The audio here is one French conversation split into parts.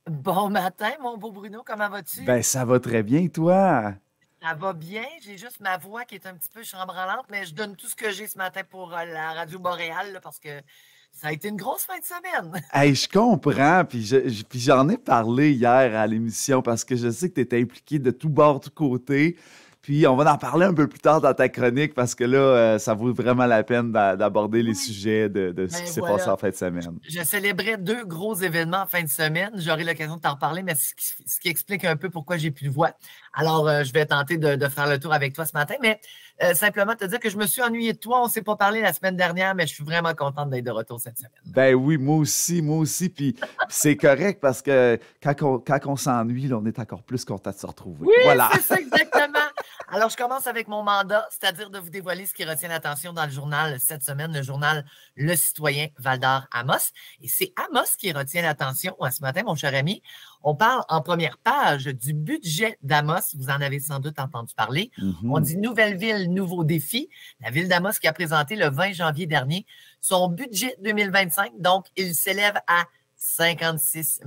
Bon matin, mon beau Bruno, comment vas-tu? Ben, ça va très bien, toi. Ça va bien, j'ai juste ma voix qui est un petit peu chambranlante, mais je donne tout ce que j'ai ce matin pour la radio Boréal là, parce que ça a été une grosse fin de semaine. Hey, je comprends, puis j'en ai parlé hier à l'émission parce que je sais que tu étais impliqué de tout bord, tout côté. Puis on va en parler un peu plus tard dans ta chronique parce que là, ça vaut vraiment la peine d'aborder les Oui. sujets de ce qui Ben s'est passé en voilà, fin de semaine. je célébrais deux gros événements en fin de semaine. J'aurai l'occasion de t'en reparler, mais ce qui explique un peu pourquoi j'ai plus de voix. Alors, je vais tenter de faire le tour avec toi ce matin, mais simplement te dire que je me suis ennuyé de toi. On ne s'est pas parlé la semaine dernière, mais je suis vraiment contente d'être de retour cette semaine. Ben oui, moi aussi, puis c'est correct parce que quand on s'ennuie, là, on est encore plus content de se retrouver. Oui, Voilà. c'est ça exactement. Alors, je commence avec mon mandat, c'est-à-dire de vous dévoiler ce qui retient l'attention dans le journal cette semaine, le journal Le Citoyen Val-d'Or Amos. Et c'est Amos qui retient l'attention ce matin, mon cher ami. On parle en première page du budget d'Amos. Vous en avez sans doute entendu parler. On Mhm. dit nouvelle ville, nouveau défi. La ville d'Amos qui a présenté le 20 janvier dernier son budget 2025. Donc, il s'élève à 56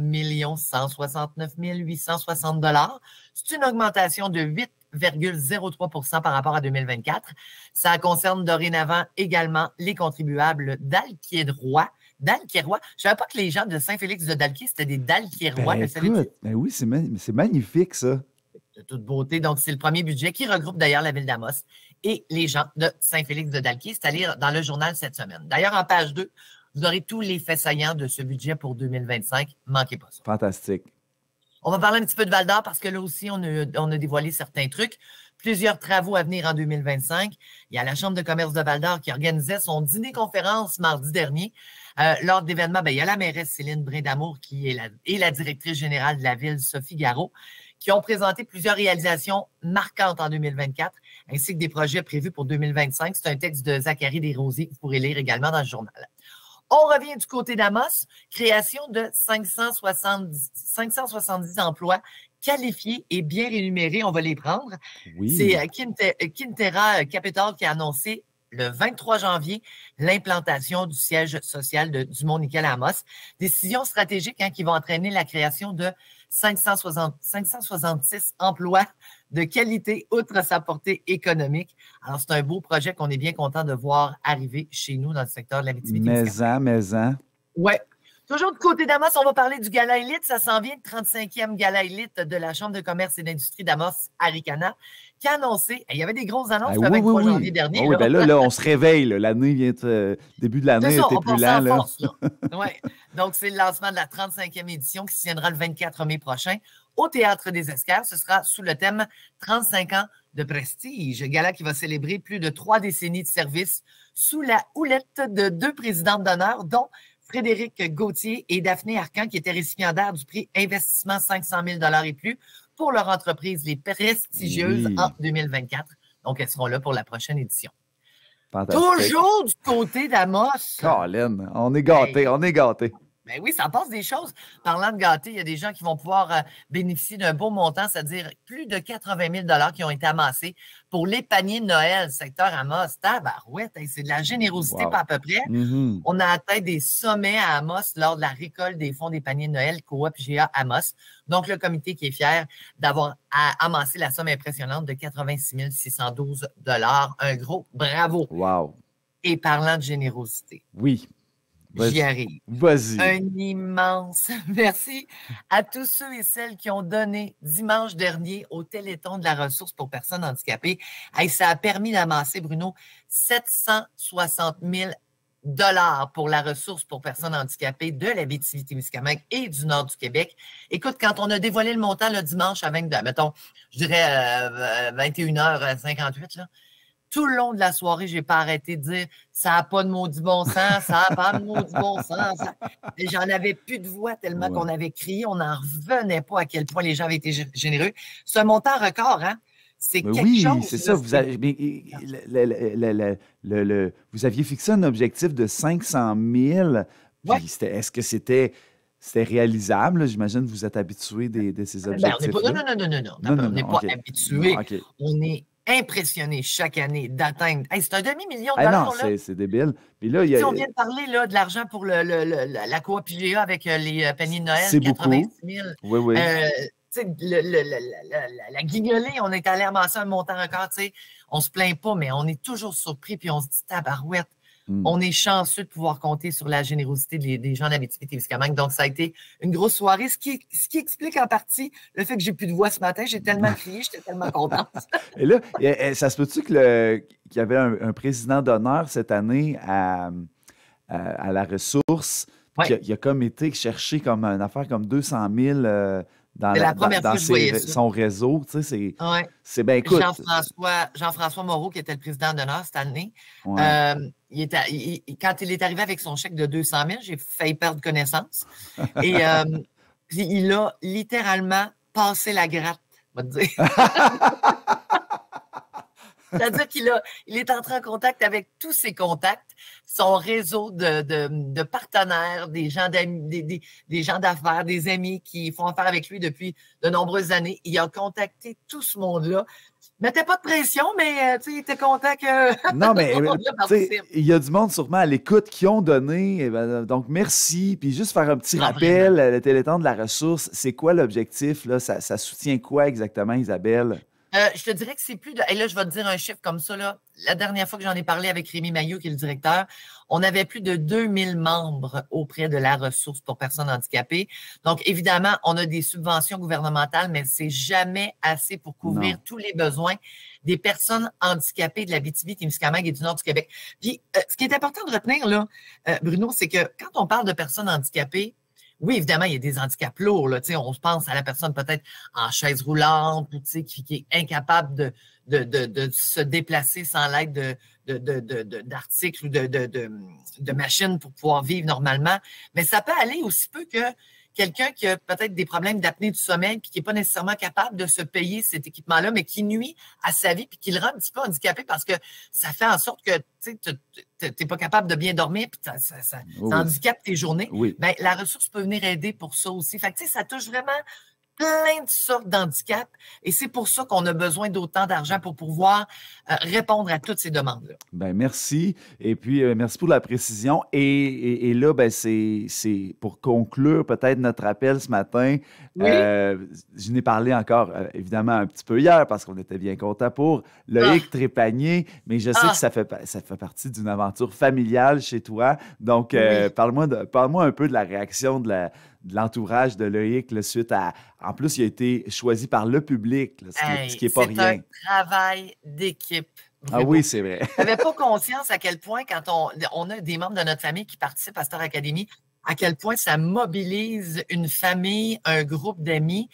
169 860 $. C'est une augmentation de 8,03 par rapport à 2024. Ça concerne dorénavant également les contribuables d'Alquier-Droit. D'Alquier-Roi. Je ne savais pas que les gens de Saint-Félix-de-Dalquier, c'était des Dalquier-Rois. Ben Le savais-tu? écoute, ben oui, c'est magnifique ça. De toute beauté. Donc, c'est le premier budget qui regroupe d'ailleurs la ville d'Amos et les gens de Saint-Félix-de-Dalquier. C'est à lire dans le journal cette semaine. D'ailleurs, en page 2, vous aurez tous les faits saillants de ce budget pour 2025. Manquez pas ça. Fantastique. On va parler un petit peu de Val-d'Or parce que là aussi, on a dévoilé certains trucs. Plusieurs travaux à venir en 2025. Il y a la Chambre de commerce de Val-d'Or qui organisait son dîner-conférence mardi dernier. Lors de l'événement, il y a la mairesse Céline Brindamour qui est la directrice générale de la ville, Sophie Garot, qui ont présenté plusieurs réalisations marquantes en 2024, ainsi que des projets prévus pour 2025. C'est un texte de Zachary Desrosiers que vous pourrez lire également dans le journal. On revient du côté d'Amos, création de 570 emplois qualifiés et bien rémunérés. On va les prendre. C'est Oui. Quintera Capital qui a annoncé le 23 janvier l'implantation du siège social de Dumont-Nickel à Amos. Décision stratégique qui va entraîner la création de 566 emplois de qualité outre sa portée économique. Alors, c'est un beau projet qu'on est bien content de voir arriver chez nous dans le secteur de la Abitibi-Témiscamingue. Mais. Ouais. Toujours du côté d'Amos, on va parler du Gala Élite. Ça s'en vient, le 35e Gala Élite de la Chambre de commerce et d'industrie d'Amos, Aricana, qui a annoncé, il y avait des grosses Ah annonces le oui, oui, 23 janvier oui. Ah dernier. oui, Là. ben là, on se réveille. Là. L'année vient début de C'est l'année ça, était on plus passe lent, en là. force. Là. Ouais. Donc, c'est le lancement de la 35e édition qui se tiendra le 24 mai prochain au Théâtre des Escars. Ce sera sous le thème 35 ans de prestige. Gala qui va célébrer plus de 3 décennies de service sous la houlette de 2 présidentes d'honneur, dont Frédéric Gauthier et Daphné Arcan, qui étaient récipiendaires du prix Investissement 500 000 $ et plus pour leur entreprise Les Prestigieuses en Oui, 2024. Donc, elles seront là pour la prochaine édition. fantastique. Toujours du côté d'Amos. Colin, on est gâtés, Hey, on est gâtés. ben oui, ça passe des choses. Parlant de gâtés, il y a des gens qui vont pouvoir bénéficier d'un beau montant, c'est-à-dire plus de 80 000 $ qui ont été amassés pour les paniers de Noël, secteur Amos. Tabarouette, c'est de la générosité, pas Wow. à peu près. Mhm. On a atteint des sommets à Amos lors de la récolte des fonds des paniers de Noël Coop GA Amos. Donc, le comité qui est fier d'avoir amassé la somme impressionnante de 86 612 $. Un gros bravo. Wow. Et parlant de générosité, Oui, j'y vas-y. arrive. Vas-y. Un immense merci à tous ceux et celles qui ont donné dimanche dernier au Téléthon de la ressource pour personnes handicapées. Hey, ça a permis d'amasser, Bruno, 760 000 $ pour la ressource pour personnes handicapées de l'Abitibi-Témiscamingue et du nord du Québec. Écoute, quand on a dévoilé le montant le dimanche à 22, mettons, je dirais 21h58, là, tout le long de la soirée, je n'ai pas arrêté de dire ça n'a pas de maudit bon sens, ça n'a pas de maudit bon sens. J'en avais plus de voix tellement Ouais. qu'on avait crié, on n'en revenait pas à quel point les gens avaient été généreux. C'est un montant record, hein? C'est Mais quelque oui, chose. c'est Là, ça. Vous aviez fixé un objectif de 500 000. ouais. Puis est-ce que c'était réalisable? Là? J'imagine que vous êtes habitué de ces Ben, on n'est pas. Non, objectifs-là. non, non, non, non, non. Non, non, On n'est non. pas OK. habitué. OK. On est impressionné chaque année d'atteindre. Hey, c'est un demi-million de Ah non, dollars, là. c'est débile. Puis là, il y Si a, on vient de parler là, de l'argent pour la coop IGA avec les paniers de Noël, c'est 86 beaucoup. 000. Oui, oui. Tu sais, la guignolée, on est allé amasser un montant record. Tu sais. On se plaint pas, mais on est toujours surpris, puis on se dit, tabarouette, Mm. on est chanceux de pouvoir compter sur la générosité des gens d'Abitibi-Témiscamingue. Donc, ça a été une grosse soirée, ce qui explique en partie le fait que j'ai plus de voix ce matin. J'ai tellement crié, j'étais tellement contente. Et là, ça se peut-tu qu'il y avait un président d'honneur cette année à la ressource, Oui, il a comme été chercher comme une affaire comme 200 000 c'est la première fois que je voyais ça. son réseau. Tu sais, Ouais. c'est bien écoute. Jean-François Moreau, qui était le président d'honneur cette année, Ouais. quand il est arrivé avec son chèque de 200 000, j'ai failli perdre connaissance. Et il a littéralement passé la gratte, on va te dire. C'est-à-dire il est entré en contact avec tous ses contacts, son réseau de partenaires, des gens d'affaires, des amis qui font affaire avec lui depuis de nombreuses années. Il a contacté tout ce monde-là. Il mettait pas de pression, mais il était content que. Non, mais tu sais, il y a du monde sûrement à l'écoute qui ont donné. Donc, merci. Puis juste faire un petit rappel, le Téléthon de la ressource, c'est quoi l'objectif? Là? Ça soutient quoi exactement, Isabelle? Je te dirais que c'est plus de. Et là, je vais te dire un chiffre comme ça. Là. La dernière fois que j'en ai parlé avec Rémi Maillot, qui est le directeur, on avait plus de 2000 membres auprès de la ressource pour personnes handicapées. Donc, évidemment, on a des subventions gouvernementales, mais c'est jamais assez pour couvrir tous les besoins des personnes handicapées de l'Abitibi-Témiscamingue et du nord du Québec. Puis, ce qui est important de retenir, là, Bruno, c'est que quand on parle de personnes handicapées, oui, évidemment, il y a des handicaps lourds. Là, on se pense à la personne peut-être en chaise roulante ou qui est incapable de se déplacer sans l'aide d'articles ou de machines pour pouvoir vivre normalement. Mais ça peut aller aussi peu que quelqu'un qui a peut-être des problèmes d'apnée du sommeil puis qui n'est pas nécessairement capable de se payer cet équipement-là, mais qui nuit à sa vie puis qui le rend un petit peu handicapé parce que ça fait en sorte que tu n'es pas capable de bien dormir puis ça handicape tes journées. Oui. Bien, la ressource peut venir aider pour ça aussi. Fait que, ça touche vraiment plein de sortes d'handicaps et c'est pour ça qu'on a besoin d'autant d'argent pour pouvoir répondre à toutes ces demandes-là. Ben merci. Et puis, merci pour la précision. Et là, ben, c'est pour conclure peut-être notre appel ce matin. Oui. Je n'ai parlé encore, évidemment, un petit peu hier parce qu'on était bien contents pour Loïc Trépanier, mais je sais que ça fait partie d'une aventure familiale chez toi. Donc, parle-moi un peu de la réaction de l'entourage de Loïc là, suite à... En plus, il a été choisi par le public, là, ce qui n'est pas rien. C'est un travail d'équipe. Ah oui, c'est vrai. Je n'avais pas conscience à quel point, quand on a des membres de notre famille qui participent à Star Academy, à quel point ça mobilise une famille, un groupe d'amis.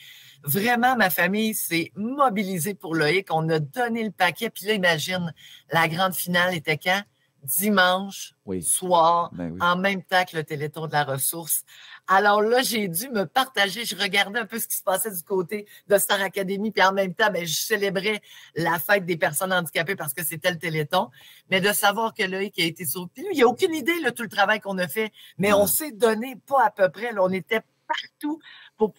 Vraiment, ma famille s'est mobilisée pour Loïc. On a donné le paquet. Puis là, imagine, la grande finale était quand? Dimanche soir, en même temps que le Téléthon de la ressource. Alors là, j'ai dû me partager. Je regardais un peu ce qui se passait du côté de Star Academy, puis en même temps, ben, je célébrais la fête des personnes handicapées parce que c'était le Téléthon. Mais de savoir que Loïc a été sauvé. Puis lui, il n'y a aucune idée de tout le travail qu'on a fait, mais on s'est donné pas à peu près. Là, on était partout pour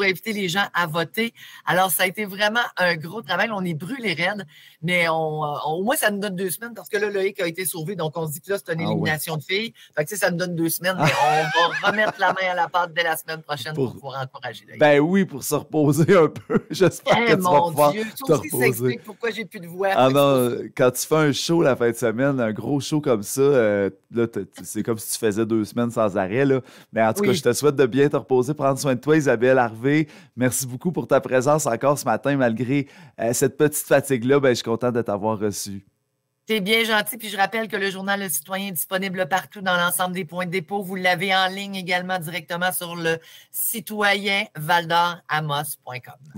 inviter les gens à voter. Alors, ça a été vraiment un gros travail. On est brûlés raides, mais au moins, ça nous donne 2 semaines parce que là, Loïc a été sauvé. Donc, on se dit que là, c'est une élimination de filles. Fait que, ça nous donne 2 semaines, mais on va remettre la main à la pâte dès la semaine prochaine pour pouvoir encourager Loïc. Ben oui, pour se reposer un peu. J'espère que tu vas pouvoir te reposer. Ça explique pourquoi j'ai plus de voix. Ah non, quand tu fais un show la fin de semaine, un gros show comme ça, là, c'est comme si tu faisais 2 semaines sans arrêt. Là. Mais en tout cas, je te souhaite de bien te reposer, prendre soin de toi, Isabelle Harvey. Merci beaucoup pour ta présence encore ce matin, malgré cette petite fatigue-là. Ben, je suis content de t'avoir reçu. C'est bien gentil. Puis je rappelle que le journal Le Citoyen est disponible partout dans l'ensemble des points de dépôt. Vous l'avez en ligne également directement sur le citoyenvaldoramos.com.